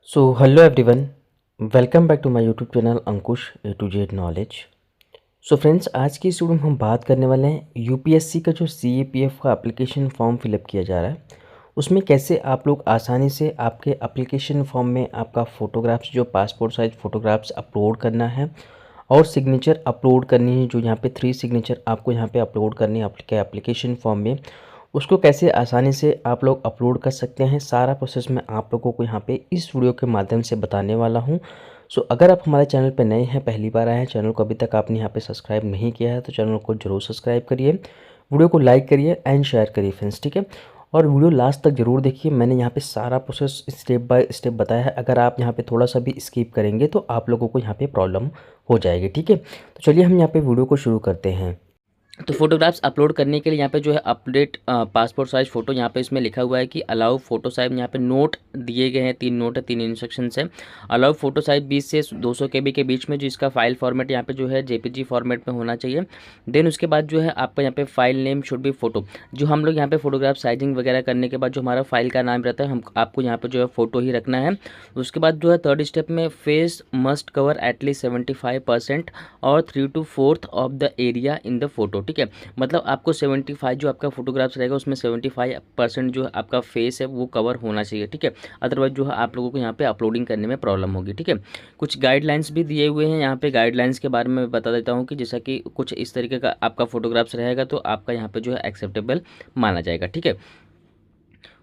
Hello everyone, welcome back to my YouTube channel Ankush A to Z knowledge. Friends, आज की इस video में हम बात करने वाले हैं यूपीएससी का जो सीएपीएफ का एप्लीकेशन फॉर्म फिलअप किया जा रहा है, उसमें कैसे आप लोग आसानी से आपके एप्लीकेशन फॉर्म में आपका फ़ोटोग्राफ्स, जो पासपोर्ट साइज़ फ़ोटोग्राफ्स अपलोड करना है और सिग्नेचर अपलोड करनी है, जो यहाँ पे 3 सिग्नेचर आपको यहाँ पे अपलोड करनी है आपके एप्लीकेशन फॉर्म में, उसको कैसे आसानी से आप लोग अपलोड कर सकते हैं। सारा प्रोसेस मैं आप लोगों को यहाँ पे इस वीडियो के माध्यम से बताने वाला हूँ। अगर आप हमारे चैनल पर नए हैं, पहली बार आए हैं, चैनल को अभी तक आपने यहाँ पे सब्सक्राइब नहीं किया है तो चैनल को जरूर सब्सक्राइब करिए, वीडियो को लाइक करिए एंड शेयर करिए फ्रेंड्स, ठीक है। और वीडियो लास्ट तक जरूर देखिए, मैंने यहाँ पे सारा प्रोसेस स्टेप बाय स्टेप बताया है। अगर आप यहाँ पे थोड़ा सा भी स्किप करेंगे तो आप लोगों को यहाँ पे प्रॉब्लम हो जाएगी, ठीक है। तो चलिए हम यहाँ पे वीडियो को शुरू करते हैं। तो फोटोग्राफ्स अपलोड करने के लिए यहाँ पे जो है अपडेट पासपोर्ट साइज फ़ोटो, यहाँ पे इसमें लिखा हुआ है कि अलाउ फोटो साइज, यहाँ पे नोट दिए गए हैं, 3 नोट है, 3 इंस्ट्रक्शंस है। अलाउ फोटो साइज 20 से 200 KB के बीच में, जो इसका फाइल फॉर्मेट यहाँ पे जो है जेपीजी फॉर्मेट में होना चाहिए। देन उसके बाद जो है आपका यहाँ पे file name should be photo, जो हम लोग यहाँ पे फोटोग्राफ साइजिंग वगैरह करने के बाद जो हमारा फाइल का नाम रहता है, हम आपको यहाँ पे जो है फोटो ही रखना है। उसके बाद जो है थर्ड स्टेप में फेस मस्ट कवर एटलीस्ट 75% और 3 to 4 of the area in the photo, ठीक है। मतलब आपको 75 जो आपका फोटोग्राफ्स रहेगा उसमें 75% जो आपका फेस है वो कवर होना चाहिए, ठीक है। अदरवाइज जो है आप लोगों को यहाँ पे अपलोडिंग करने में प्रॉब्लम होगी, ठीक है। कुछ गाइडलाइंस भी दिए हुए हैं यहाँ पे, गाइडलाइंस के बारे में बता देता हूँ कि जैसा कि कुछ इस तरीके का आपका फोटोग्राफ्स रहेगा तो आपका यहाँ पे जो है एक्सेप्टेबल माना जाएगा, ठीक है।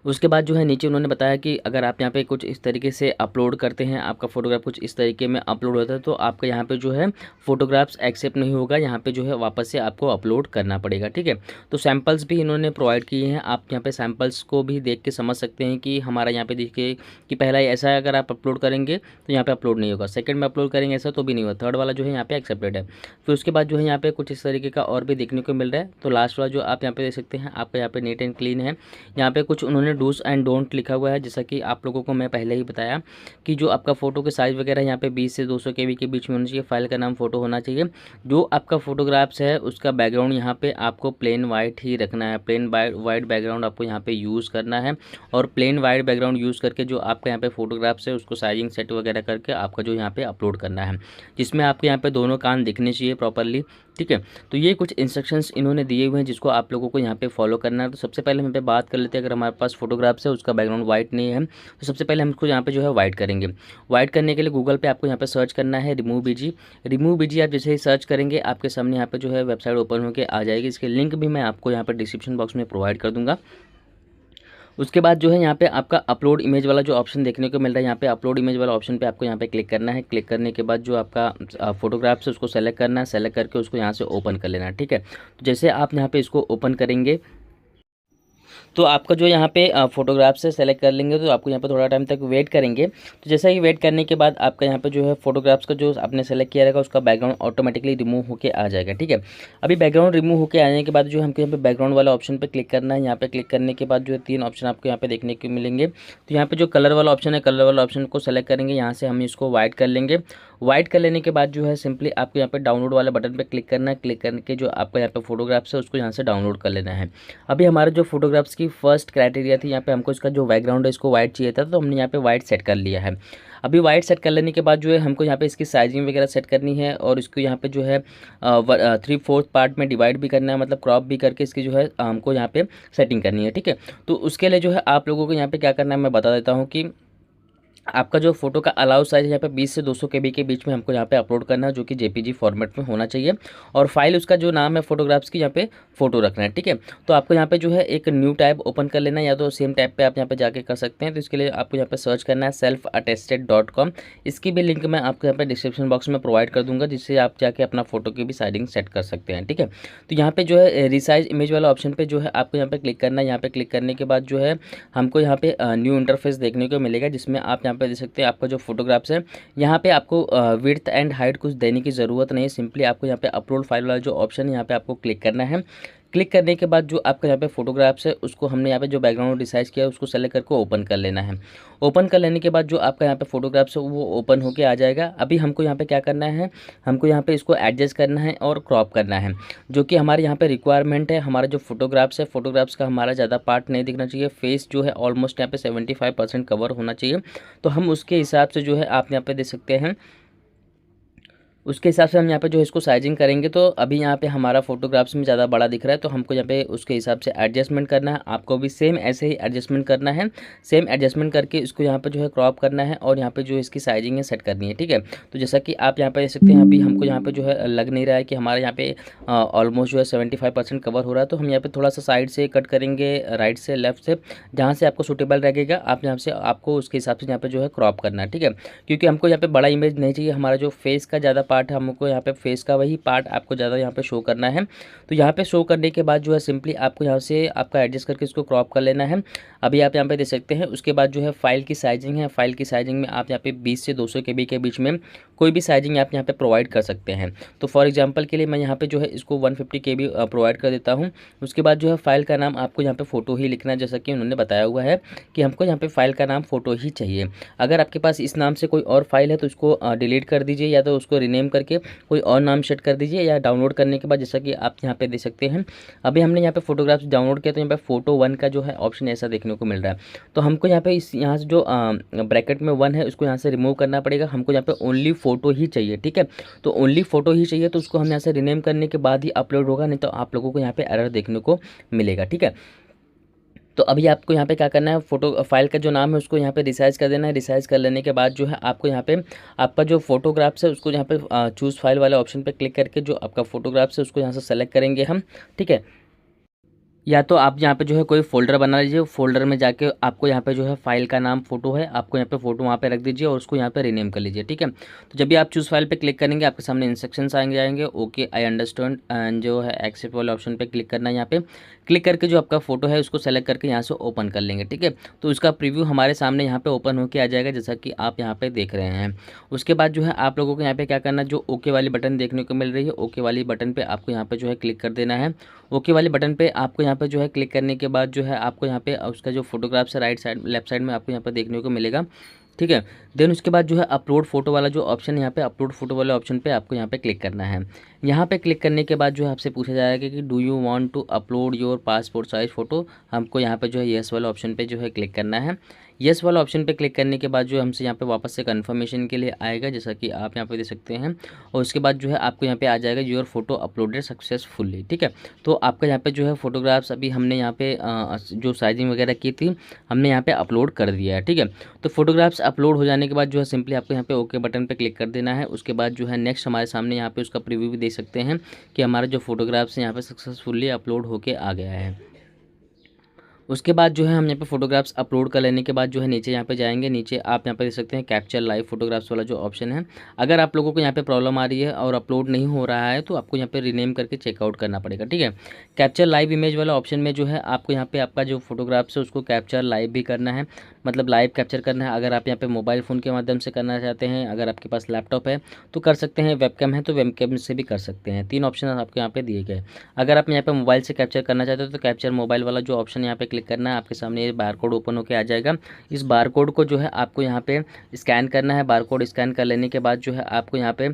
उसके बाद जो है नीचे उन्होंने बताया कि अगर आप यहाँ पे कुछ इस तरीके से अपलोड करते हैं, आपका फोटोग्राफ कुछ इस तरीके में अपलोड होता है तो आपका यहाँ पे जो है फोटोग्राफ्स एक्सेप्ट नहीं होगा, यहाँ पे जो है वापस से आपको अपलोड करना पड़ेगा, ठीक है। तो सैम्पल्स भी इन्होंने प्रोवाइड किए हैं, आप यहाँ पे सैम्पल्स को भी देख के समझ सकते हैं कि हमारा यहाँ पे देखिए कि पहला ऐसा है, अगर आप अपलोड करेंगे तो यहाँ पे अपलोड नहीं होगा, सेकंड में अपलोड करेंगे ऐसा तो भी नहीं होगा, थर्ड वाला जो है यहाँ पे एक्सेप्टेड है। फिर उसके बाद जो है यहाँ पे कुछ इस तरीके का और भी देखने को मिल रहा है। तो लास्ट वाला जो आप यहाँ पे देख सकते हैं, आपका यहाँ पे नीट एंड क्लीन है। यहाँ पे कुछ उन्होंने डूज एंड डोंट लिखा हुआ है, जैसा कि आप लोगों को मैं पहले ही बताया कि जो आपका फोटो के साइज़ वगैरह यहाँ पे 20 से 200 KB के बीच में होना चाहिए, फाइल का नाम फोटो होना चाहिए। जो आपका फोटोग्राफ्स है उसका बैकग्राउंड यहाँ पे आपको प्लेन वाइट ही रखना है, प्लेन वाइट बैकग्राउंड आपको यहाँ पे यूज़ करना है। और प्लेन वाइट बैकग्राउंड यूज़ करके जो आपका यहाँ पे फोटोग्राफ्स है उसको साइजिंग सेट वगैरह करके आपका जो यहाँ पे अपलोड करना है, जिसमें आपके यहाँ पे दोनों कान दिखने चाहिए प्रॉपरली, ठीक है। तो ये कुछ इंस्ट्रक्शंस इन्होंने दिए हुए हैं जिसको आप लोगों को यहाँ पे फॉलो करना है। तो सबसे पहले हम यहाँ पे बात कर लेते हैं, अगर हमारे पास फोटोग्राफ्स है उसका बैकग्राउंड वाइट नहीं है तो सबसे पहले हम इसको यहाँ पे जो है वाइट करेंगे। वाइट करने के लिए गूगल पे आपको यहाँ पे सर्च करना है रिमूव बीजी। रिमूव बीजी आप जैसे ही सर्च करेंगे आपके सामने यहाँ पे जो है वेबसाइट ओपन होकर आ जाएगी। इसके लिंक भी मैं आपको यहाँ पर डिस्क्रिप्शन बॉक्स में प्रोवाइड कर दूँगा। उसके बाद जो है यहाँ पे आपका अपलोड इमेज वाला जो ऑप्शन देखने को मिल रहा है, यहाँ पे अपलोड इमेज वाला ऑप्शन पे आपको यहाँ पे क्लिक करना है। क्लिक करने के बाद जो आपका फोटोग्राफ्स है उसको सेलेक्ट करना है, सेलेक्ट करके उसको यहाँ से ओपन कर लेना है, ठीक है। तो जैसे आप यहाँ पे इसको ओपन करेंगे तो आपका जो यहाँ पे फोटोग्राफ से सेलेक्ट कर लेंगे तो आपको यहाँ पे थोड़ा टाइम तक वेट करेंगे। तो जैसा ही वेट करने के बाद आपका यहाँ पे जो है फोटोग्राफ्स का जो आपने सेलेक्ट किया रहेगा उसका बैकग्राउंड ऑटोमेटिकली रिमूव होके आ जाएगा, ठीक है। अभी बैकग्राउंड रिमूव होके आने के बाद जो हमको यहाँ पे बैकग्राउंड वाला ऑप्शन पे क्लिक करना है। यहाँ पे क्लिक करने के बाद जो है 3 ऑप्शन आपको यहाँ पे देखने को मिलेंगे। तो यहाँ पे जो कलर वाला ऑप्शन है, कलर वाला ऑप्शन को सेलेक्ट करेंगे, यहाँ से हम इसको वाइट कर लेंगे। वाइट कर लेने के बाद जो है सिंपली आपको यहाँ पे डाउनलोड वाले बटन पे क्लिक करना है। क्लिक करके जो आपका यहाँ पे फोटोग्राफ्स है उसको यहाँ से डाउनलोड कर लेना है। अभी हमारे जो फोटोग्राफ्स की फर्स्ट क्राइटेरिया थी, यहाँ पे हमको इसका जो बैकग्राउंड है इसको वाइट चाहिए था, तो हमने यहाँ पे वाइट सेट कर लिया है। अभी वाइट सेट कर लेने के बाद जो है हमको यहाँ पे इसकी साइजिंग वगैरह सेट करनी है और इसको यहाँ पे जो है 3/4 पार्ट में डिवाइड भी करना है, मतलब क्रॉप भी करके इसकी जो है हमको यहाँ पे सेटिंग करनी है, ठीक है। तो उसके लिए जो है आप लोगों को यहाँ पे क्या करना है मैं बता देता हूँ कि आपका जो फोटो का अलाउ साइज यहाँ पे 20 से 200 KB के बीच में हमको यहाँ पे अपलोड करना है, जो कि जेपीजी फॉर्मेट में होना चाहिए। और फाइल उसका जो नाम है फोटोग्राफ्स की यहाँ पे फ़ोटो रखना है, ठीक है। तो आपको यहाँ पे जो है एक न्यू टैब ओपन कर लेना है, या तो सेम टैब पे आप यहाँ पे जाके कर सकते हैं। तो इसके लिए आपको यहाँ पे सर्च करना है selfattested.com। इसकी भी लिंक मैं आपको यहाँ पे डिस्क्रिप्शन बॉक्स में प्रोवाइड कर दूँगा, जिससे आप जाके अपना फोटो की भी साइजिंग सेट कर सकते हैं, ठीक है। तो यहाँ पे जो है रिसाइज इमेज वाला ऑप्शन पे जो है आपको यहाँ पे क्लिक करना है। यहाँ पे क्लिक करने के बाद जो है हमको यहाँ पे न्यू इंटरफेस देखने को मिलेगा, जिसमें आप यहाँ पे देख सकते हैं आपका जो फोटोग्राफ्स है यहाँ पे आपको विड्थ एंड हाइट कुछ देने की ज़रूरत नहीं है। सिंपली आपको यहाँ पे अपलोड फाइल वाला जो ऑप्शन है यहाँ पे आपको क्लिक करना है। क्लिक करने के बाद जो आपका यहाँ पे फोटोग्राफ्स है उसको हमने यहाँ पे जो बैकग्राउंड रिसाइज किया है उसको सेलेक्ट करके ओपन कर लेना है। ओपन कर लेने के बाद जो आपका यहाँ पे फोटोग्राफ्स है वो ओपन होके आ जाएगा। अभी हमको यहाँ पे क्या करना है, हमको यहाँ पे इसको एडजस्ट करना है और क्रॉप करना है, जो कि हमारे यहाँ पे रिक्वायरमेंट है। हमारा जो फोटोग्राफ्स है, फोटोग्राफ्स का हमारा ज़्यादा पार्ट नहीं दिखना चाहिए, फेस जो है ऑलमोस्ट यहाँ पे 75% कवर होना चाहिए। तो हम उसके हिसाब से जो है आप यहाँ पे देख सकते हैं, उसके हिसाब से हम यहाँ पे जो है इसको साइजिंग करेंगे। तो अभी यहाँ पे हमारा फोटोग्राफ्स में ज़्यादा बड़ा दिख रहा है, तो हमको यहाँ पे उसके हिसाब से एडजस्टमेंट करना है। आपको भी सेम ऐसे ही एडजस्टमेंट करना है, सेम एडजस्टमेंट करके इसको यहाँ पे जो है क्रॉप करना है और यहाँ पे जो इसकी साइजिंग है सेट करनी है, ठीक है। तो जैसा कि आप यहाँ पे देख सकते हैं, अभी हमको यहाँ पे जो है लग नहीं रहा है कि हमारे यहाँ पे ऑलमोस्ट जो है 75% कवर हो रहा है। तो हम यहाँ पे थोड़ा सा साइड से कट करेंगे, राइट से लेफ्ट से, जहाँ से आपको सूटेबल लगेगा आप यहाँ से आपको उसके हिसाब से यहाँ पे जो है क्रॉप करना है, ठीक है। क्योंकि हमको यहाँ पे बड़ा इमेज नहीं चाहिए, हमारा जो फेस का ज़्यादा पार्ट है हमको यहाँ पे फेस का वही पार्ट आपको ज़्यादा यहाँ पे शो करना है। तो यहाँ पे शो करने के बाद जो है सिंपली आपको यहाँ से आपका एडजस्ट करके इसको क्रॉप कर लेना है। अभी आप यहाँ पे देख सकते हैं। उसके बाद जो है फाइल की साइजिंग है, फाइल की साइजिंग में आप यहाँ पे 20 से 200 KB के बीच में कोई भी साइजिंग आप यहाँ पे प्रोवाइड कर सकते हैं। तो फॉर एग्जांपल के लिए मैं यहाँ पे जो है इसको 150 KB प्रोवाइड कर देता हूँ। उसके बाद जो है फाइल का नाम आपको यहाँ पे फ़ोटो ही लिखना है, जैसा कि उन्होंने बताया हुआ है कि हमको यहाँ पे फाइल का नाम फ़ोटो ही चाहिए। अगर आपके पास इस नाम से कोई और फाइल है तो उसको डिलीट कर दीजिए, या तो उसको रीनेम करके कोई और नाम सेट कर दीजिए, या डाउनलोड करने के बाद जैसा कि आप यहाँ पे देख सकते हैं, अभी हमने यहाँ पे फोटोग्राफ्स डाउनलोड किया तो यहाँ पे फोटो 1 का जो है ऑप्शन ऐसा देखने को मिल रहा है। तो हमको यहाँ पे इस यहाँ से जो ब्रैकेट में 1 है उसको यहाँ से रिमूव करना पड़ेगा। हमको यहाँ पे ओनली फ़ोटो ही चाहिए, ठीक है। तो ओनली फ़ोटो ही चाहिए, तो उसको हम यहाँ से रिनेम करने के बाद ही अपलोड होगा, नहीं तो आप लोगों को यहाँ पे एरर देखने को मिलेगा, ठीक है। तो अभी आपको यहाँ पे क्या करना है, फोटो फाइल का जो नाम है उसको यहाँ पे रिसाइज कर देना है। रिसाइज कर लेने के बाद जो है आपको यहाँ पे आपका जो फोटोग्राफ्स है उसको यहाँ पे चूज़ फाइल वाले ऑप्शन पे क्लिक करके जो आपका फोटोग्राफ्स है उसको यहाँ से सेलेक्ट करेंगे हम, ठीक है। या तो आप यहाँ पे जो है कोई फ़ोल्डर बना लीजिए, फ़ोल्डर में जाके आपको यहाँ पे जो है फाइल का नाम फ़ोटो है, आपको यहाँ पे फ़ोटो वहाँ पे रख दीजिए और उसको यहाँ पे रीनेम कर लीजिए, ठीक है। तो जब भी आप चूज़ फाइल पे क्लिक करेंगे आपके सामने इंस्ट्रक्शंस जाएंगे, ओके आई अंडरस्टैंड एंड जो है एक्सेप्ट वाले ऑप्शन पे क्लिक करना है। यहाँ पे क्लिक करके जो आपका फ़ोटो है उसको सेलेक्ट करके यहाँ से ओपन कर लेंगे, ठीक है। तो उसका प्रीव्यू हमारे सामने यहाँ पे ओपन होकर आ जाएगा, जैसा कि आप यहाँ पे देख रहे हैं। उसके बाद जो है आप लोगों को यहाँ पे क्या करना है, जो ओके वाली बटन देखने को मिल रही है, ओके वाली बटन पे आपको यहाँ पे जो है क्लिक कर देना है। ओके वाले बटन पे आपको यहाँ पे जो है क्लिक करने के बाद जो है आपको यहाँ पे उसका जो फोटोग्राफ्स है राइट साइड लेफ्ट साइड में आपको यहाँ पे देखने को मिलेगा, ठीक है। देन उसके बाद जो है अपलोड फोटो वाला जो ऑप्शन है, यहाँ पे अपलोड फोटो वाले ऑप्शन पे आपको यहाँ पे क्लिक करना है। यहाँ पे क्लिक करने के बाद जो है आपसे पूछा जाएगा कि do you want to upload your passport size photo. हमको यहाँ पे जो है येस वाला ऑप्शन पे जो है क्लिक करना है। येस वाला ऑप्शन पे क्लिक करने के बाद जो है हमसे यहाँ पे वापस से कंफर्मेशन के लिए आएगा, जैसा कि आप यहाँ पे देख सकते हैं। और उसके बाद जो है आपको यहाँ पे आ जाएगा योर फोटो अपलोडेड सक्सेसफुली, ठीक है। तो आपका यहाँ पे जो है फोटोग्राफ्स अभी हमने यहाँ पे जो साइजिंग वगैरह की थी हमने यहाँ पे अपलोड कर दिया है, ठीक है। तो फोटोग्राफ्स अपलोड हो जाने के बाद जो है सिंपली आपको यहाँ पे ओके बटन पे क्लिक कर देना है। उसके बाद जो है नेक्स्ट हमारे सामने यहाँ पे उसका प्रीव्यू भी देख सकते हैं कि हमारा जो फोटोग्राफ्स यहाँ पे सक्सेसफुली अपलोड होके आ गया है। उसके बाद जो है हम यहाँ पे फोटोग्राफ्स अपलोड कर लेने के बाद जो है नीचे यहाँ पे जाएंगे, नीचे आप यहाँ पे देख सकते हैं कैप्चर लाइव फोटोग्राफ्स वाला जो ऑप्शन है। अगर आप लोगों को यहाँ पे प्रॉब्लम आ रही है और अपलोड नहीं हो रहा है तो आपको यहाँ पे रीनेम करके चेकआउट करना पड़ेगा, ठीक है। कैप्चर लाइव इमेज वाला ऑप्शन में जो है आपको यहाँ पे आपका जो फोटोग्राफ्स है उसको कैप्चर लाइव भी करना है, मतलब लाइव कैप्चर करना है। अगर आप यहाँ पे मोबाइल फ़ोन के माध्यम से करना चाहते हैं, अगर आपके पास लैपटॉप है तो कर सकते हैं, वेबकैम है तो वेबकैम से भी कर सकते हैं। 3 ऑप्शन आपको यहाँ पे दिए गए। अगर आप यहाँ पे मोबाइल से कैप्चर करना चाहते हो तो कैप्चर मोबाइल वाला जो ऑप्शन यहाँ पे क्लिक करना है, आपके सामने ये बार कोड ओपन होकर आ जाएगा। इस बार कोड को जो है आपको यहाँ पे स्कैन करना है। बार कोड स्कैन कर लेने के बाद जो है आपको यहाँ पे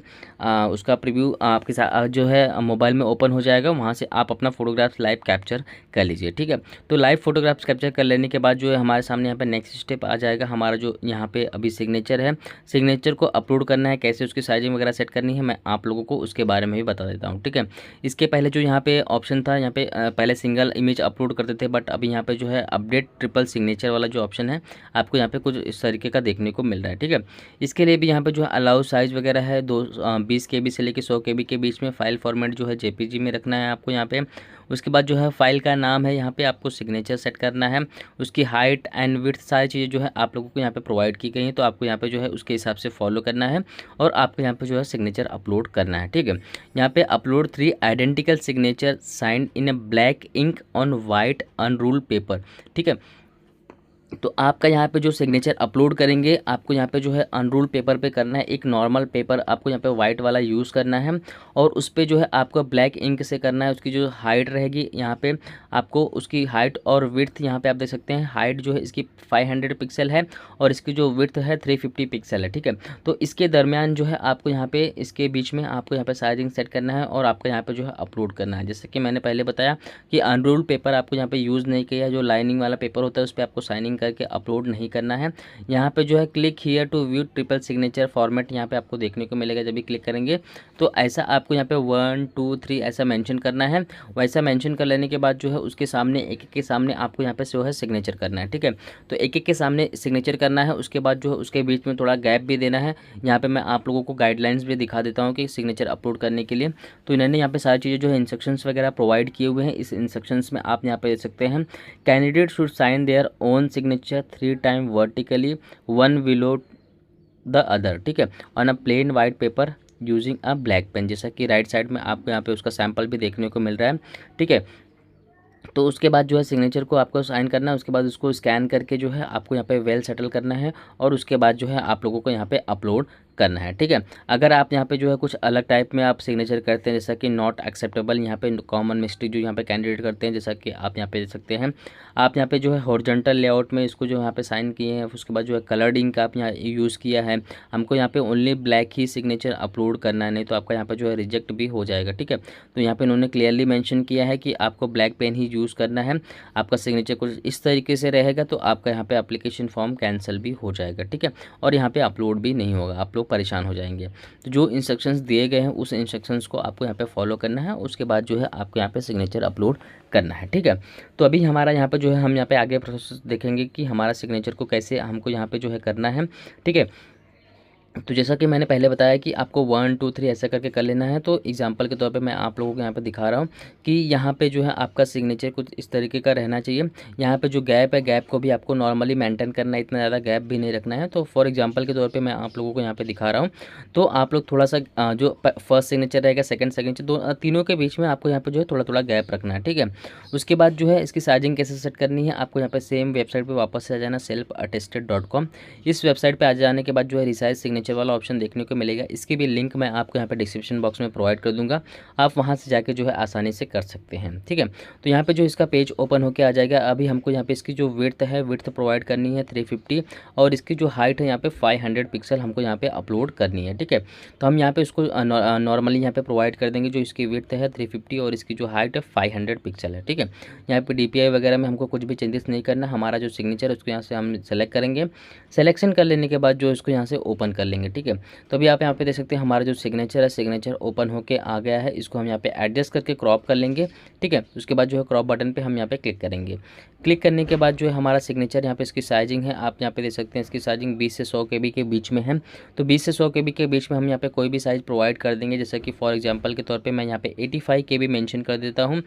उसका प्रीव्यू आपके साथ जो है मोबाइल में ओपन हो जाएगा, वहाँ से आप अपना फोटोग्राफ्स लाइव कैप्चर कर लीजिए, ठीक है। तो लाइव फोटोग्राफ्स कैप्चर कर लेने के बाद जो है हमारे सामने यहाँ पे नेक्स्ट स्टेप आ जाएगा। हमारा जो यहाँ पे अभी सिग्नेचर है, सिग्नेचर को अपलोड करना है, कैसे उसकी साइजिंग वगैरह सेट करनी है मैं आप लोगों को उसके बारे में भी बता देता हूँ, ठीक है। इसके पहले जो यहाँ पे ऑप्शन था, यहाँ पे पहले सिंगल इमेज अपलोड करते थे, बट अभी यहाँ पे जो है अपडेट ट्रिपल सिग्नेचर वाला जो ऑप्शन है आपको यहाँ पे कुछ इस तरीके का देखने को मिल रहा है, ठीक है। इसके लिए भी यहाँ पे जो है अलाउ साइज वगैरह है 20 KB से लेकर 100 KB के बीच में। फाइल फॉर्मेट जो है JPG में रखना है आपको यहाँ पे। उसके बाद जो है फाइल का नाम है, यहाँ पे आपको सिग्नेचर सेट करना है। उसकी हाइट एंड विड्थ सारी चीज़ें जो है आप लोगों को यहाँ पे प्रोवाइड की गई हैं, तो आपको यहाँ पे जो है उसके हिसाब से फॉलो करना है और आपको यहाँ पे जो है सिग्नेचर अपलोड करना है, ठीक है। यहाँ पे upload 3 identical signature signed in a black ink on white unruled paper, ठीक है। तो आपका यहाँ पे जो सिग्नेचर अपलोड करेंगे, आपको यहाँ पे जो है अनरूल्ड पेपर पे करना है। एक नॉर्मल पेपर आपको यहाँ पे वाइट वाला यूज़ करना है और उस पे जो है आपको ब्लैक इंक से करना है। उसकी जो हाइट रहेगी यहाँ पे आपको उसकी हाइट और विड्थ यहाँ पे आप देख सकते हैं। हाइट जो है इसकी 500 पिक्सल है और इसकी जो विड्थ है 350 पिक्सल है, ठीक है। तो इसके दरमियान जो है आपको यहाँ पे इसके बीच में आपको यहाँ पे साइजिंग सेट करना है और आपका यहाँ पे जो है अपलोड करना है। जैसे कि मैंने पहले बताया कि अनरूल्ड पेपर आपको यहाँ पे यूज़ नहीं किया, जो लाइनिंग वाला पेपर होता है उस पर आपको साइनिंग करके अपलोड नहीं करना है। यहाँ पे जो है click here to view triple signature format यहाँ पे आपको देखने को मिलेगा। जब भी क्लिक करेंगे तो ऐसा आपको यहाँ पे 1 2 3 ऐसा मेंशन करना है। वैसा मेंशन कर लेने के बाद जो है उसके सामने एक एक के सामने आपको यहाँ पे जो है सिग्नेचर करना है, ठीक है। तो एक एक के सामने सिग्नेचर करना है। उसके बाद जो है उसके बीच में थोड़ा गैप भी देना है। यहाँ पे मैं आप लोगों को गाइडलाइंस भी दिखा देता हूँ कि सिग्नेचर अपलोड करने के लिए तो इन्होंने यहाँ पे सारी चीज़ें जो है इंस्ट्रक्शंस वगैरह प्रोवाइड किए हुए हैं। इस इंस्ट्रक्शंस में आप यहाँ पे देख सकते हैं, candidate should sign their own signature 3 time vertically 1 below the other, ठीक है, on a plain white paper using a black pen. जैसा कि राइट साइड में आपको यहाँ पे उसका सैंपल भी देखने को मिल रहा है, ठीक है। तो उसके बाद जो है सिग्नेचर को आपको साइन करना है। उसके बाद उसको स्कैन करके जो है आपको यहाँ पे वेल सेटल करना है और उसके बाद जो है आप लोगों को यहाँ पे अपलोड करना है, ठीक है। अगर आप यहाँ पे जो है कुछ अलग टाइप में आप सिग्नेचर करते हैं, जैसा कि नॉट एक्सेप्टेबल, यहाँ पे कॉमन मिस्टेक जो यहाँ पे कैंडिडेट करते हैं, जैसा कि आप यहाँ पे देख सकते हैं, आप यहाँ पे जो है हॉरिजॉन्टल लेआउट में इसको जो यहाँ पे साइन किए हैं। उसके बाद जो है कलर्ड इंक आप यहाँ यूज़ किया है। हमको यहाँ पे ओनली ब्लैक ही सिग्नेचर अपलोड करना है, नहीं तो आपका यहाँ पे जो है रिजेक्ट भी हो जाएगा, ठीक है। तो यहाँ पे उन्होंने क्लियरली मेंशन किया है कि आपको ब्लैक पेन ही यूज़ करना है। आपका सिग्नेचर कुछ इस तरीके से रहेगा तो आपका यहाँ पे एप्लीकेशन फॉर्म कैंसिल भी हो जाएगा, ठीक है, और यहाँ पे अपलोड भी नहीं होगा, आप लोग परेशान हो जाएंगे। तो जो इंस्ट्रक्शंस दिए गए हैं उस इंस्ट्रक्शंस को आपको यहाँ पे फॉलो करना है। उसके बाद जो है आपको यहाँ पे सिग्नेचर अपलोड करना है, ठीक है। तो अभी हमारा यहाँ पे जो है हम यहाँ पे आगे प्रोसेस देखेंगे कि हमारा सिग्नेचर को कैसे हमको यहाँ पे जो है करना है, ठीक है। तो जैसा कि मैंने पहले बताया कि आपको 1 2 3 ऐसा करके कर लेना है। तो एग्जांपल के तौर पे मैं आप लोगों को यहाँ पे दिखा रहा हूँ कि यहाँ पे जो है आपका सिग्नेचर कुछ इस तरीके का रहना चाहिए। यहाँ पे जो गैप है, गैप को भी आपको नॉर्मली मेंटेन करना है, इतना ज़्यादा गैप भी नहीं रखना है। तो फॉर एग्जांपल के तौर पे मैं आप लोगों को यहाँ पे दिखा रहा हूँ। तो आप लोग थोड़ा सा जो फर्स्ट सिग्नेचर रहेगा, सेकेंड सिग्नेचर, तीनों के बीच में आपको यहाँ पर जो है थोड़ा थोड़ा गैप रखना है, ठीक है। उसके बाद जो है इसकी साइजिंग कैसे सेट करनी है, आपको यहाँ पर सेम वेबसाइट पर वापस से आ जाना, selfattested.com। इस वेबसाइट पर आ जाने के बाद जो है रिसाइज सिग्नेचर वाला ऑप्शन देखने को मिलेगा। इसकी भी लिंक मैं आपको यहाँ पे डिस्क्रिप्शन बॉक्स में प्रोवाइड कर दूंगा, आप वहाँ से जाके जो है आसानी से कर सकते हैं, ठीक है। तो यहाँ पे जो इसका पेज ओपन होकर आ जाएगा। अभी हमको यहाँ पे इसकी जो विड्थ है, विड्थ प्रोवाइड करनी है 350 और इसकी जो हाइट है यहाँ पे 500 पिक्सल हमको यहाँ पे अपलोड करनी है, ठीक है। तो हम यहाँ पे इसको नॉर्मली यहाँ पे प्रोवाइड कर देंगे। जो इसकी विड्थ है 350 और इसकी जो हाइट है 500 पिक्सल है, ठीक है। यहाँ पे DPI वगैरह में हमको कुछ भी चेंजेस नहीं करना। हमारा जो सिग्नेचर है उसको यहाँ से हम सेलेक्ट करेंगे। सेलेक्शन कर लेने के बाद जो इसको यहाँ से ओपन कर लेंगे, ठीक है। तो अभी आप यहाँ पे देख सकते हैं हमारा जो सिग्नेचर है, सिग्नेचर ओपन होके आ गया है। इसको हम यहाँ पे एडजस्ट करके क्रॉप कर लेंगे, ठीक है। उसके बाद जो है क्रॉप बटन पे हम यहाँ पे क्लिक करेंगे। क्लिक करने के बाद जो है हमारा सिग्नेचर यहाँ पे इसकी साइजिंग है, आप यहाँ पे देख सकते हैं इसकी साइजिंग 20 से 100 KB के बीच में है। तो 20 से 100 KB के बीच में हम यहाँ पे कोई भी साइज़ प्रोवाइड कर देंगे। जैसा कि फॉर एग्जाम्पल के तौर पर मैं यहाँ पे 85 KB मेंशन कर देता हूँ।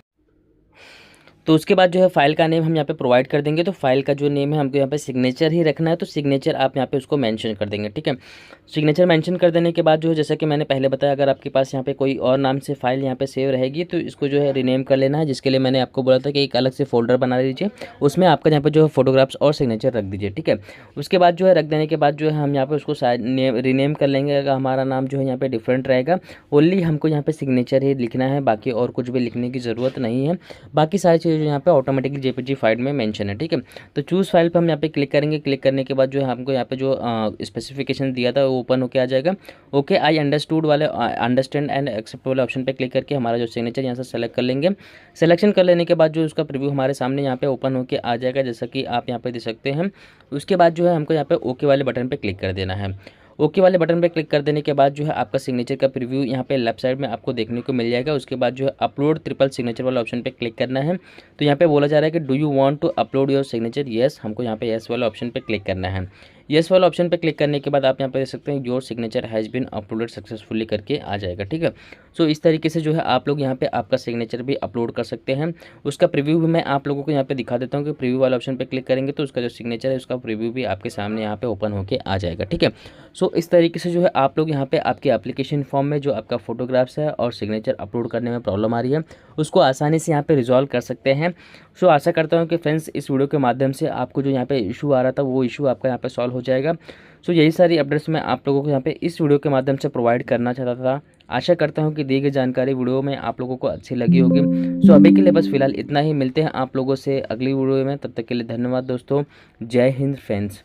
तो उसके बाद जो है फाइल का नेम हम यहाँ पे प्रोवाइड कर देंगे। तो फाइल का जो नेम है हमको यहाँ पे सिग्नेचर ही रखना है, तो सिग्नेचर आप यहाँ पे उसको मेंशन कर देंगे, ठीक है। सिग्नेचर मेंशन कर देने के बाद जो है जैसा कि मैंने पहले बताया, अगर आपके पास यहाँ पे कोई और नाम से फाइल यहाँ पे सेव रहेगी तो इसको जो है रीनेम कर लेना है, जिसके लिए मैंने आपको बोला था कि एक अलग से फोल्डर बना लीजिए, उसमें आपका यहाँ पे जो है फोटोग्राफ्स और सिग्नेचर रख दीजिए, ठीक है। उसके बाद जो है रख देने के बाद जो है हम यहाँ पे उसको रीनेम कर लेंगे। अगर हमारा नाम जो है यहाँ पे डिफरेंट रहेगा, ओनली हमको यहाँ पे सिग्नेचर ही लिखना है, बाकी और कुछ भी लिखने की ज़रूरत नहीं है। बाकी सारी चीज़ें यहाँ पे ऑटोमेटिकली JPG फाइल में मेंशन है, ठीक है। तो चूज़ फाइल पे हम यहाँ पे क्लिक करेंगे। क्लिक करने के बाद जो है हमको यहाँ पे जो स्पेसिफिकेशन दिया था वो ओपन होके आ जाएगा। ओके आई अंडरस्टूड वाले अंडरस्टैंड एंड एक्सेप्ट वाले ऑप्शन पे क्लिक करके हमारा जो सिग्नेचर यहाँ से सेलेक्ट कर लेंगे। सिलेक्शन कर लेने के बाद जो उसका प्रीव्यू हमारे सामने यहाँ पे ओपन होके आ जाएगा, जैसा कि आप यहाँ पे देख सकते हैं। उसके बाद जो है हमको यहाँ पे ओके वाले बटन पे क्लिक कर देना है। ओके वाले बटन पे क्लिक कर देने के बाद जो है आपका सिग्नेचर का प्रीव्यू यहाँ पे लेफ्ट साइड में आपको देखने को मिल जाएगा। उसके बाद जो है अपलोड ट्रिपल सिग्नेचर वाला ऑप्शन पे क्लिक करना है। तो यहाँ पे बोला जा रहा है कि do you want to upload your signature, yes, हमको यहाँ पे येस वाला ऑप्शन पे क्लिक करना है। येस वाला ऑप्शन पे क्लिक करने के बाद आप यहाँ पे देख सकते हैं your signature has been uploaded successfully करके आ जाएगा, ठीक है। सो इस तरीके से जो है आप लोग यहाँ पे आपका सिग्नेचर भी अपलोड कर सकते हैं। उसका प्रीव्यू भी मैं आप लोगों को यहाँ पे दिखा देता हूँ कि प्रीव्यू वाला ऑप्शन पे क्लिक करेंगे तो उसका जो सिग्नेचर है उसका प्रीव्यू भी आपके सामने यहाँ पे ओपन होके आ जाएगा, ठीक है। सो इस तरीके से जो है आप लोग यहाँ पे आपके एप्लीकेशन फॉर्म में जो आपका फोटोग्राफ्स है और सिग्नेचर अपलोड करने में प्रॉब्लम आ रही है उसको आसानी से यहाँ पे रिजॉल्व कर सकते हैं। सो आशा करता हूँ कि फ्रेंड्स इस वीडियो के माध्यम से आपको जो यहाँ पे इशू आ रहा था वो इशू आपका यहाँ पे सॉल्व हो जाएगा। सो यही सारी अपडेट्स मैं आप लोगों को यहाँ पे इस वीडियो के माध्यम से प्रोवाइड करना चाहता था। आशा करता हूँ कि दी गई जानकारी वीडियो में आप लोगों को अच्छी लगी होगी। सो अभी के लिए बस फिलहाल इतना ही, मिलते हैं आप लोगों से अगली वीडियो में, तब तक के लिए धन्यवाद दोस्तों। जय हिंद फ्रेंड्स।